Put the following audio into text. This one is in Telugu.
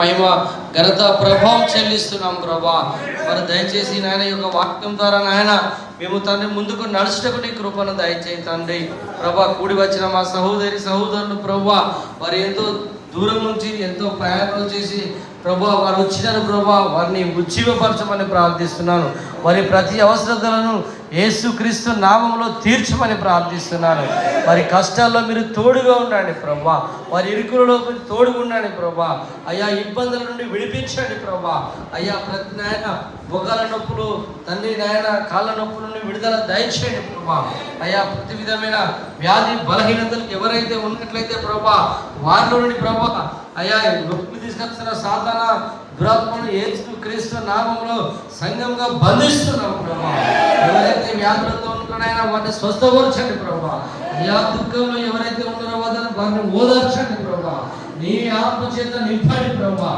మహిమ ఘనత ప్రభావం చెల్లిస్తున్నాం ప్రభా. మరి దయచేసి నాయన యొక్క వాక్యం ద్వారా నాయన మేము తండ్రి ముందుకు నడుచుటకు నీ కృపను దయచేయి తండ్రి ప్రభా. కూడి వచ్చిన మా సహోదరులు ప్రభా, వారు ఎంతో దూరం నుంచి ఎంతో ప్రయాణం చేసి ప్రభా వారు వచ్చినారు ప్రభా, వారిని ఉజ్జీవపరచమని ప్రార్థిస్తున్నాను. వారి ప్రతి అవసరతలను యేసుక్రీస్తు నామంలో తీర్చమని ప్రార్థిస్తున్నాను. వారి కష్టాల్లో మీరు తోడుగా ఉండండి ప్రభా, వారి ఇరుకులలో మీరు తోడుగా ఉండండి ప్రభా. అయ్యా ఇబ్బందుల నుండి విడిపించండి ప్రభా. అయ్యా ప్రతి నాయన బొగ్గల నొప్పులు తండ్రి నాయన కాళ్ళ నొప్పుల నుండి విడుదల దయచేయండి ప్రభా. అయ్యా ప్రతి విధమైన వ్యాధి బలహీనతలకు ఎవరైతే ఉన్నట్లయితే ప్రభా వారిలో నుండి ప్రభా అయ్యా నొప్పులు తీసుకొస్తున్న సాతాన దురాత్మను యేసుక్రీస్తు నామంలో సంఘంగా బంధిస్తున్నాం ప్రభా. ఎవరైతే వ్యాధులతో ఉన్నారో వారిని స్వస్థపరచండి ప్రభా. అయ్యా దుఃఖంలో ఎవరైతే ఉన్నారో వారిని ఓదార్చండి ప్రభా. నీ ఆత్మ చేత నింపండి ప్రభా.